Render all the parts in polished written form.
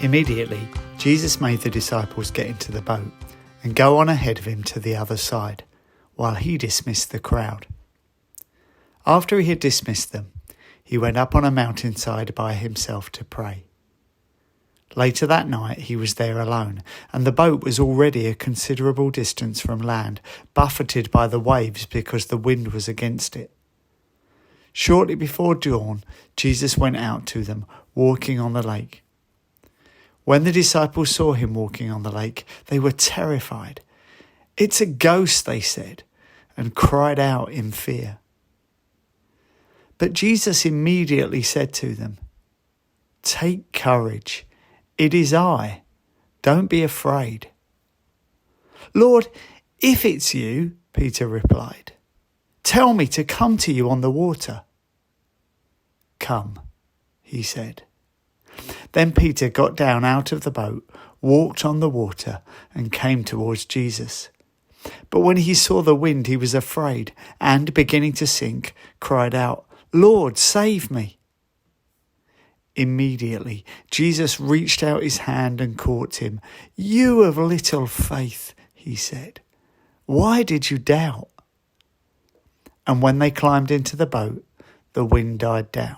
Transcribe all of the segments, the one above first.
Immediately, Jesus made the disciples get into the boat and go on ahead of him to the other side, while he dismissed the crowd. After he had dismissed them, he went up on a mountainside by himself to pray. Later that night he was there alone, and the boat was already a considerable distance from land, buffeted by the waves because the wind was against it. Shortly before dawn, Jesus went out to them, walking on the lake. When the disciples saw him walking on the lake, they were terrified. "It's a ghost," they said, and cried out in fear. But Jesus immediately said to them, "Take courage. It is I. Don't be afraid." "Lord, if it's you," Peter replied, "tell me to come to you on the water." "Come," he said. Then Peter got down out of the boat, walked on the water, and came towards Jesus. But when he saw the wind, he was afraid, and, beginning to sink, cried out, "Lord, save me." Immediately, Jesus reached out his hand and caught him. "You of little faith," he said, "why did you doubt?" And when they climbed into the boat, the wind died down.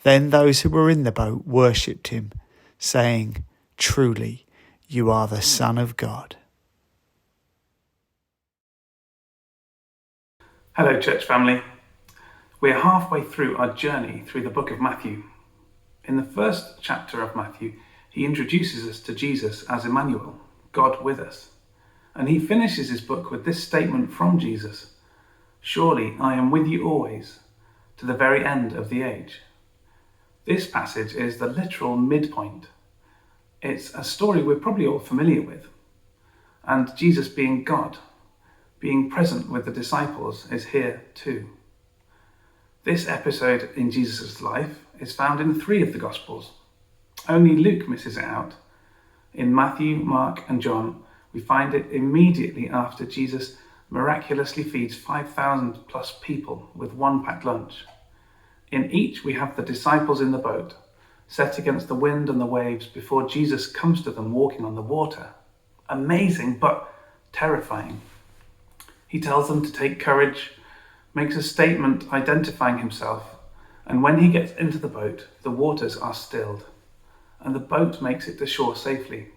Then those who were in the boat worshipped him, saying, "Truly, you are the Son of God." Hello, church family. We're halfway through our journey through the book of Matthew. In the first chapter of Matthew, he introduces us to Jesus as Emmanuel, God with us. And he finishes his book with this statement from Jesus, "Surely I am with you always, to the very end of the age." This passage is the literal midpoint. It's a story we're probably all familiar with. And Jesus being God, being present with the disciples, is here too. This episode in Jesus' life is found in 3 of the Gospels. Only Luke misses it out. In Matthew, Mark, and John, we find it immediately after Jesus miraculously feeds 5,000 plus people with one packed lunch. In each, we have the disciples in the boat, set against the wind and the waves before Jesus comes to them walking on the water. Amazing, but terrifying. He tells them to take courage, makes a statement identifying himself, and when he gets into the boat, the waters are stilled, and the boat makes it to shore safely.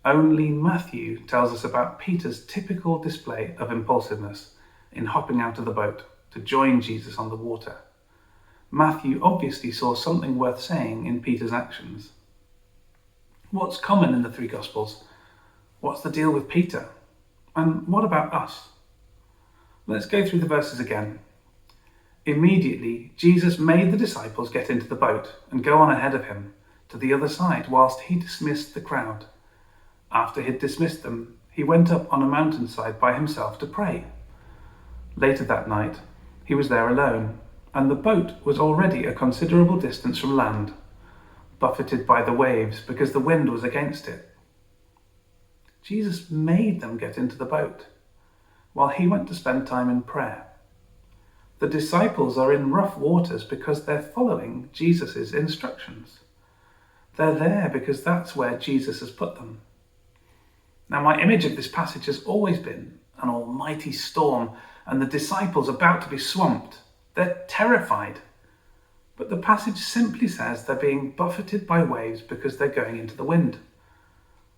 Only Matthew tells us about Peter's typical display of impulsiveness in hopping out of the boat to join Jesus on the water. Matthew obviously saw something worth saying in Peter's actions. What's common in the 3 Gospels? What's the deal with Peter? And what about us? Let's go through the verses again. Immediately, Jesus made the disciples get into the boat and go on ahead of him to the other side whilst he dismissed the crowd. After he'd dismissed them, he went up on a mountainside by himself to pray. Later that night, he was there alone, and the boat was already a considerable distance from land, buffeted by the waves because the wind was against it. Jesus made them get into the boat, while he went to spend time in prayer. The disciples are in rough waters because they're following Jesus' instructions. They're there because that's where Jesus has put them. Now, my image of this passage has always been an almighty storm and the disciples about to be swamped. They're terrified. But the passage simply says they're being buffeted by waves because they're going into the wind.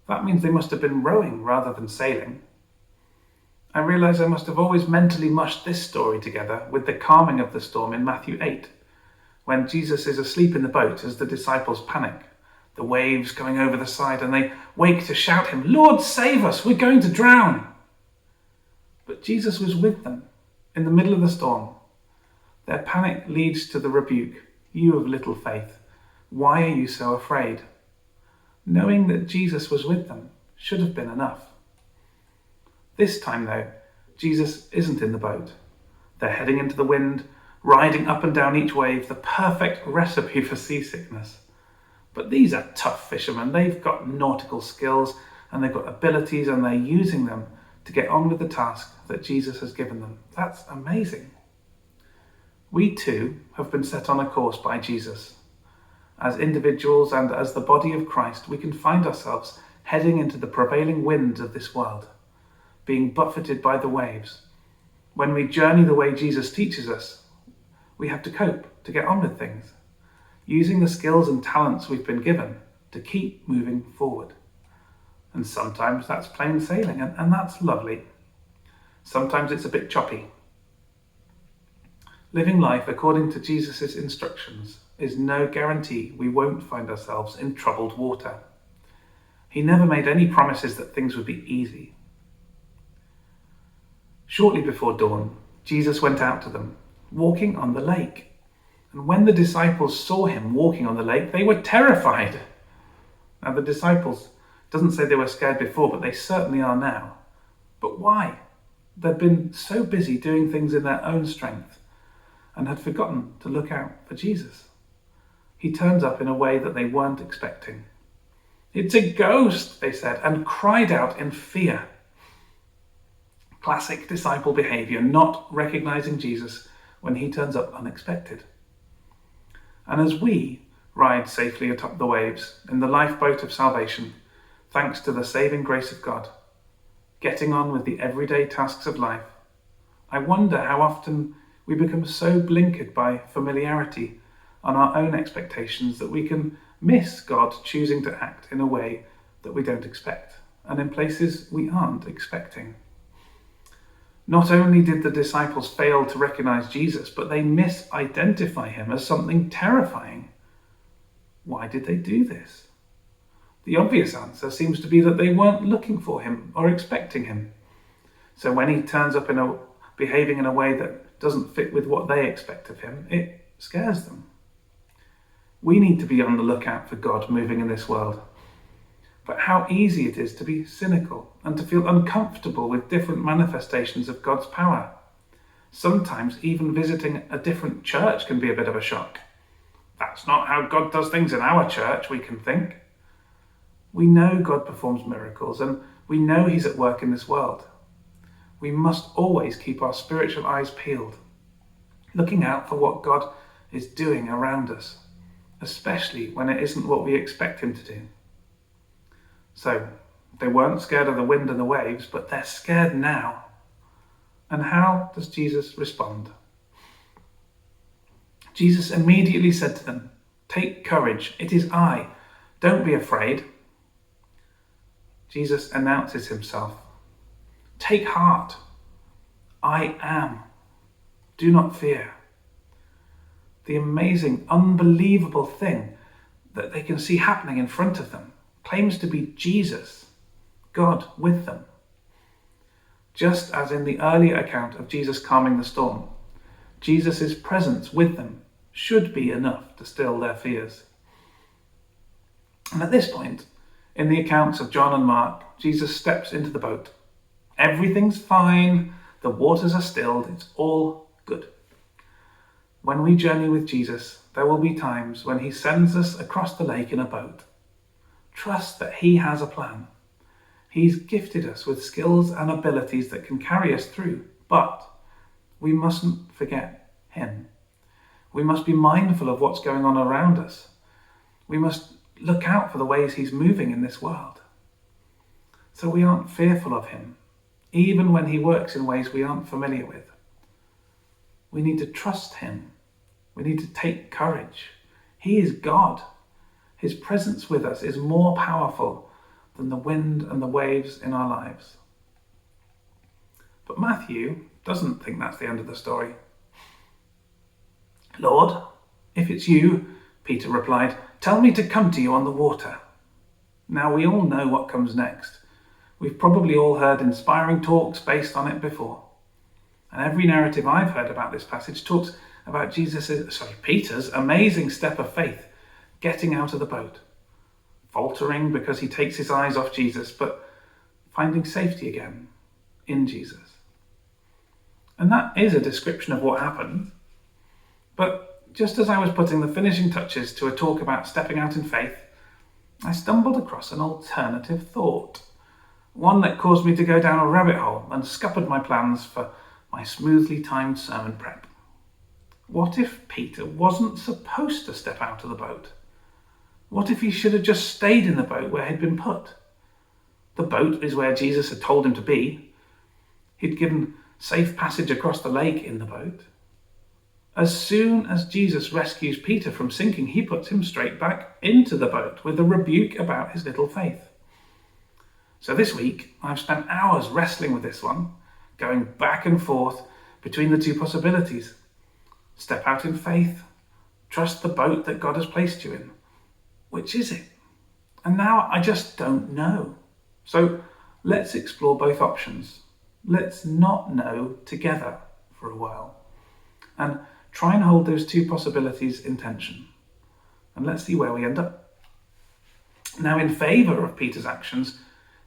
That means they must have been rowing rather than sailing. I realise I must have always mentally mushed this story together with the calming of the storm in Matthew 8, when Jesus is asleep in the boat as the disciples panic, the waves coming over the side, and they wake to shout him, "Lord, save us, we're going to drown." But Jesus was with them in the middle of the storm. Their panic leads to the rebuke, "You of little faith, why are you so afraid?" Knowing that Jesus was with them should have been enough. This time, though, Jesus isn't in the boat. They're heading into the wind, riding up and down each wave, the perfect recipe for seasickness. But these are tough fishermen. They've got nautical skills and they've got abilities, and they're using them to get on with the task that Jesus has given them. That's amazing. We too have been set on a course by Jesus. as individuals and as the body of Christ, we can find ourselves heading into the prevailing winds of this world, being buffeted by the waves. When we journey the way Jesus teaches us, we have to cope, to get on with things, using the skills and talents we've been given to keep moving forward. And sometimes that's plain sailing, and that's lovely. Sometimes it's a bit choppy. Living life according to Jesus' instructions is no guarantee we won't find ourselves in troubled water. He never made any promises that things would be easy. Shortly before dawn, Jesus went out to them, walking on the lake. And when the disciples saw him walking on the lake, they were terrified. Now, the disciples, doesn't say they were scared before, but they certainly are now. But why? They'd been so busy doing things in their own strength and had forgotten to look out for Jesus. He turns up in a way that they weren't expecting. "It's a ghost," they said, and cried out in fear. Classic disciple behavior, not recognizing Jesus when he turns up unexpected. And as we ride safely atop the waves in the lifeboat of salvation, thanks to the saving grace of God, getting on with the everyday tasks of life, I wonder how often we become so blinkered by familiarity on our own expectations that we can miss God choosing to act in a way that we don't expect, and in places we aren't expecting. Not only did the disciples fail to recognize Jesus, but they misidentify him as something terrifying. Why did they do this? The obvious answer seems to be that they weren't looking for him or expecting him. So when he turns up behaving in a way that doesn't fit with what they expect of him, it scares them. We need to be on the lookout for God moving in this world. But how easy it is to be cynical and to feel uncomfortable with different manifestations of God's power. Sometimes even visiting a different church can be a bit of a shock. That's not how God does things in our church, we can think. We know God performs miracles and we know he's at work in this world. We must always keep our spiritual eyes peeled, looking out for what God is doing around us, especially when it isn't what we expect him to do. So, they weren't scared of the wind and the waves, but they're scared now. And how does Jesus respond? Jesus immediately said to them, "Take courage, it is I. Don't be afraid." Jesus announces himself. "Take heart. I am. Do not fear." The amazing, unbelievable thing that they can see happening in front of them claims to be Jesus, God with them. Just as in the earlier account of Jesus calming the storm, Jesus' presence with them should be enough to still their fears. And at this point, in the accounts of John and Mark, Jesus steps into the boat. Everything's fine, the waters are stilled, it's all good. When we journey with Jesus, there will be times when he sends us across the lake in a boat. Trust that he has a plan. He's gifted us with skills and abilities that can carry us through, but we mustn't forget him. We must be mindful of what's going on around us. We must look out for the ways he's moving in this world, so we aren't fearful of him, even when he works in ways we aren't familiar with. We need to trust him. We need to take courage. He is God. His presence with us is more powerful than the wind and the waves in our lives. But Matthew doesn't think that's the end of the story. "Lord, if it's you," Peter replied, "tell me to come to you on the water." Now we all know what comes next. We've probably all heard inspiring talks based on it before. And every narrative I've heard about this passage talks about Peter's amazing step of faith, getting out of the boat, faltering because he takes his eyes off Jesus, but finding safety again in Jesus. And that is a description of what happened. But just as I was putting the finishing touches to a talk about stepping out in faith, I stumbled across an alternative thought, one that caused me to go down a rabbit hole and scuppered my plans for my smoothly timed sermon prep. What if Peter wasn't supposed to step out of the boat? What if he should have just stayed in the boat where he'd been put? The boat is where Jesus had told him to be. He'd given safe passage across the lake in the boat. As soon as Jesus rescues Peter from sinking, he puts him straight back into the boat with a rebuke about his little faith. So this week, I've spent hours wrestling with this one, going back and forth between the two possibilities. Step out in faith, trust the boat that God has placed you in. Which is it? And now I just don't know. So let's explore both options. Let's not know together for a while. And try and hold those two possibilities in tension. And let's see where we end up. Now, in favour of Peter's actions,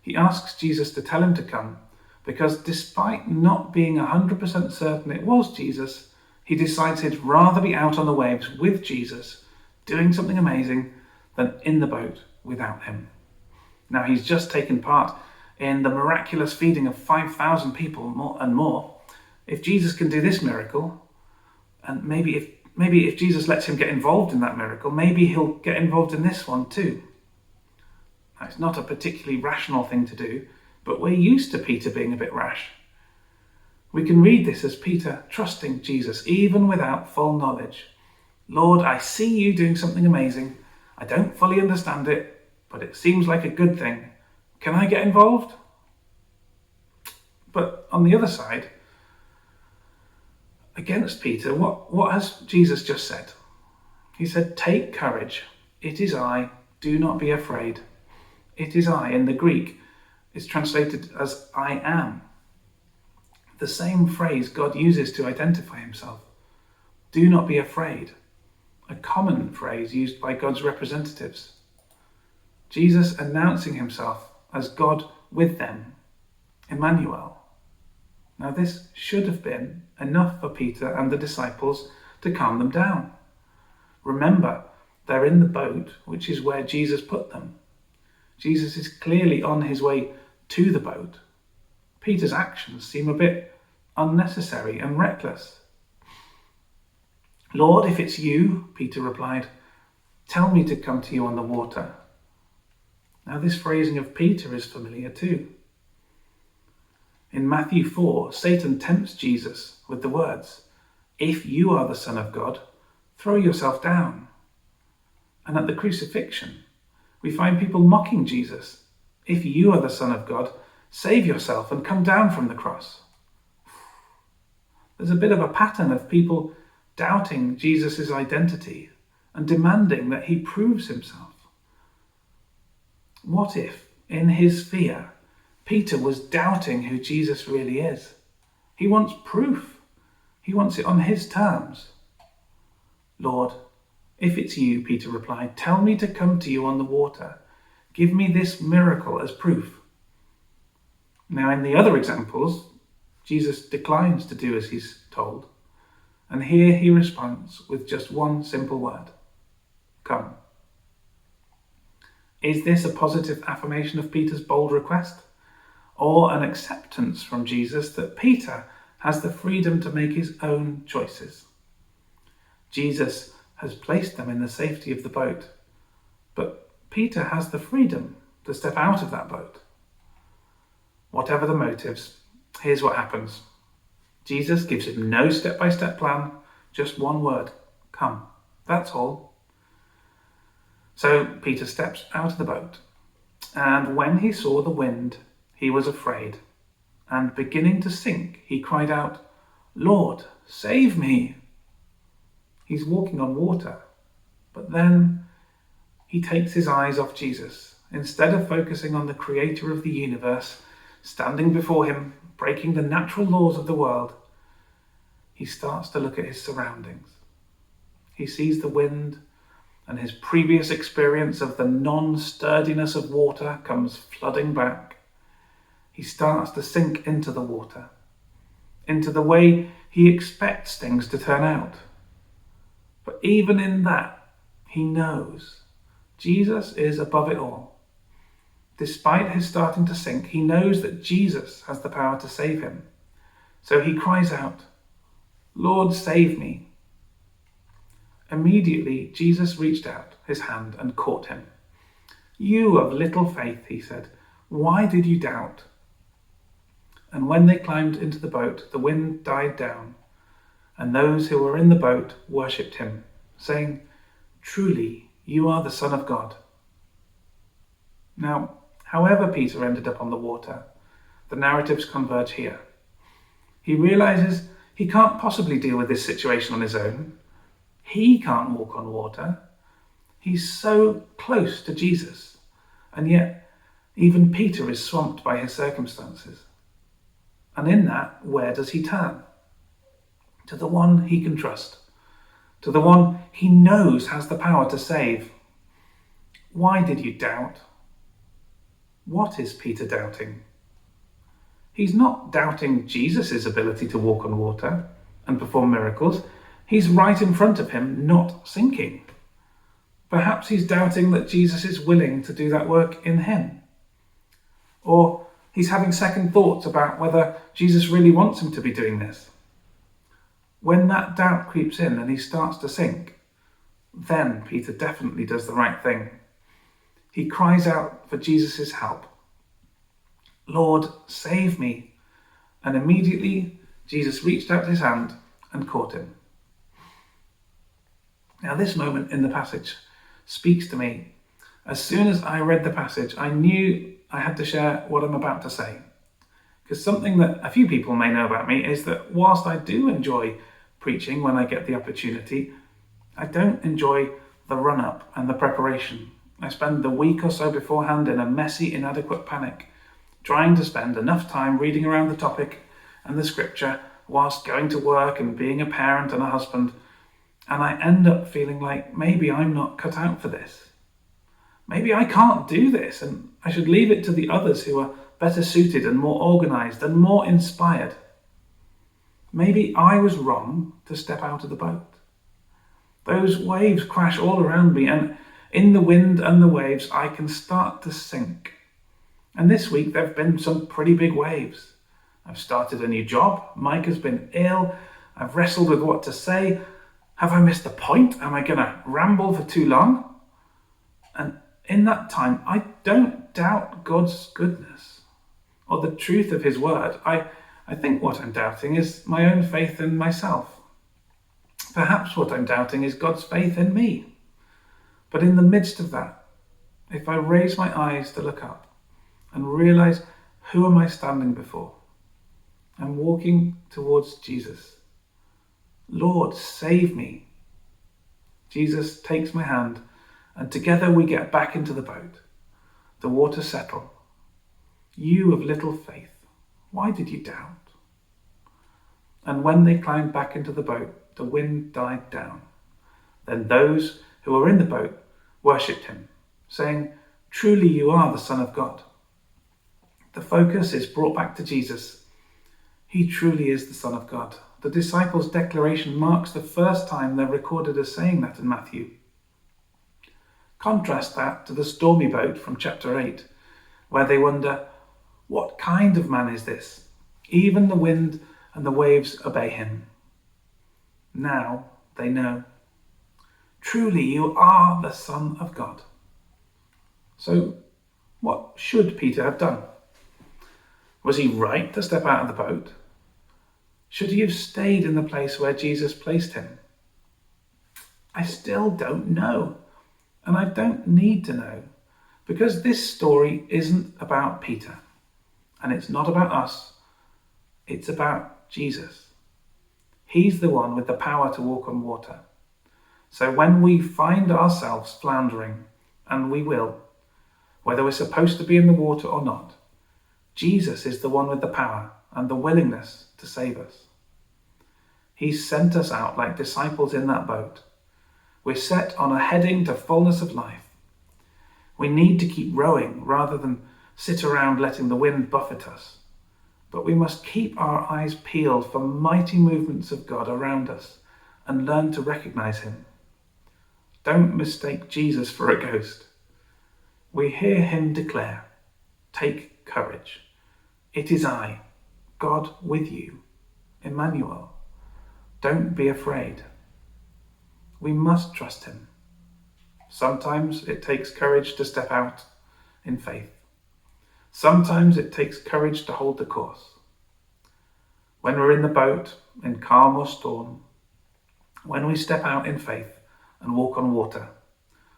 he asks Jesus to tell him to come, because despite not being 100% certain it was Jesus, he decides he'd rather be out on the waves with Jesus, doing something amazing, than in the boat without him. Now, he's just taken part in the miraculous feeding of 5,000 people more. If Jesus can do this miracle, and maybe if Jesus lets him get involved in that miracle, maybe he'll get involved in this one too. Now, it's not a particularly rational thing to do, but we're used to Peter being a bit rash. We can read this as Peter trusting Jesus, even without full knowledge. Lord, I see you doing something amazing. I don't fully understand it, but it seems like a good thing. Can I get involved? But on the other side, against Peter, what has Jesus just said? He said, take courage. It is I. Do not be afraid. It is I. In the Greek, is translated as I am. The same phrase God uses to identify himself. Do not be afraid. A common phrase used by God's representatives. Jesus announcing himself as God with them, Emmanuel. Now, this should have been enough for Peter and the disciples to calm them down. Remember, they're in the boat, which is where Jesus put them. Jesus is clearly on his way to the boat. Peter's actions seem a bit unnecessary and reckless. Lord, if it's you, Peter replied, tell me to come to you on the water. Now, this phrasing of Peter is familiar too. In Matthew 4, Satan tempts Jesus with the words, if you are the Son of God, throw yourself down. And at the crucifixion, we find people mocking Jesus. If you are the Son of God, save yourself and come down from the cross. There's a bit of a pattern of people doubting Jesus' identity and demanding that he proves himself. What if, in his fear, Peter was doubting who Jesus really is? He wants proof. He wants it on his terms. Lord, if it's you, Peter replied, tell me to come to you on the water. Give me this miracle as proof. Now, in the other examples, Jesus declines to do as he's told. And here he responds with just one simple word. Come. Is this a positive affirmation of Peter's bold request? Or an acceptance from Jesus that Peter has the freedom to make his own choices? Jesus has placed them in the safety of the boat, but Peter has the freedom to step out of that boat. Whatever the motives, here's what happens. Jesus gives him no step-by-step plan, just one word, come. That's all. So Peter steps out of the boat, and when he saw the wind, he was afraid, and beginning to sink, he cried out, Lord, save me. He's walking on water, but then he takes his eyes off Jesus. Instead of focusing on the creator of the universe, standing before him, breaking the natural laws of the world, he starts to look at his surroundings. He sees the wind, and his previous experience of the non-sturdiness of water comes flooding back. He starts to sink into the water, into the way he expects things to turn out. But even in that, he knows Jesus is above it all. Despite his starting to sink, he knows that Jesus has the power to save him. So he cries out, Lord, save me. Immediately, Jesus reached out his hand and caught him. "You of little faith," he said, "why did you doubt?" And when they climbed into the boat, the wind died down, and those who were in the boat worshipped him, saying, "Truly, you are the Son of God." Now, however Peter ended up on the water, the narratives converge here. He realizes he can't possibly deal with this situation on his own. He can't walk on water. He's so close to Jesus, and yet even Peter is swamped by his circumstances. And in that, where does he turn? To the one he can trust, to the one he knows has the power to save. Why did you doubt? What is Peter doubting? He's not doubting Jesus' ability to walk on water and perform miracles. He's right in front of him, not sinking. Perhaps he's doubting that Jesus is willing to do that work in him. Or he's having second thoughts about whether Jesus really wants him to be doing this. When that doubt creeps in and he starts to sink, then Peter definitely does the right thing. He cries out for Jesus' help. "Lord, save me." And immediately Jesus reached out his hand and caught him. Now, this moment in the passage speaks to me. As soon as I read the passage, I knew I had to share what I'm about to say. Because something that a few people may know about me is that whilst I do enjoy preaching when I get the opportunity, I don't enjoy the run-up and the preparation. I spend the week or so beforehand in a messy, inadequate panic, trying to spend enough time reading around the topic and the scripture whilst going to work and being a parent and a husband, and I end up feeling like maybe I'm not cut out for this. Maybe I can't do this, and I should leave it to the others who are better suited and more organised and more inspired. Maybe I was wrong to step out of the boat. Those waves crash all around me, and in the wind and the waves, I can start to sink. And this week, there have been some pretty big waves. I've started a new job. Mike has been ill. I've wrestled with what to say. Have I missed the point? Am I going to ramble for too long? And in that time, I don't doubt God's goodness or the truth of his word. I think what I'm doubting is my own faith in myself. Perhaps what I'm doubting is God's faith in me. But in the midst of that, if I raise my eyes to look up and realize, who am I standing before? I'm walking towards Jesus. Lord, save me. Jesus takes my hand, and together we get back into the boat. The waters settle. You of little faith, why did you doubt? And when they climbed back into the boat, the wind died down. Then those who were in the boat worshipped him, saying, "Truly you are the Son of God." The focus is brought back to Jesus. He truly is the Son of God. The disciples' declaration marks the first time they're recorded as saying that in Matthew. Contrast that to the stormy boat from chapter 8, where they wonder, what kind of man is this? Even the wind and the waves obey him. Now they know. Truly you are the Son of God. So what should Peter have done? Was he right to step out of the boat? Should he have stayed in the place where Jesus placed him? I still don't know, and I don't need to know, because this story isn't about Peter, and it's not about us, it's about Jesus. He's the one with the power to walk on water. So when we find ourselves floundering, and we will, whether we're supposed to be in the water or not, Jesus is the one with the power and the willingness to save us. He's sent us out like disciples in that boat. We're set on a heading to fullness of life. We need to keep rowing rather than sit around letting the wind buffet us. But we must keep our eyes peeled for mighty movements of God around us and learn to recognize him. Don't mistake Jesus for a ghost. We hear him declare, "Take courage. It is I, God with you, Emmanuel. Don't be afraid." We must trust him. Sometimes it takes courage to step out in faith. Sometimes it takes courage to hold the course. When we're in the boat, in calm or storm, when we step out in faith and walk on water,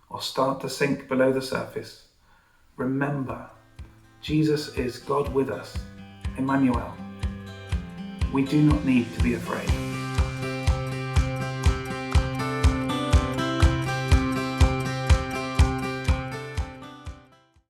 or start to sink below the surface, remember, Jesus is God with us, Emmanuel. We do not need to be afraid.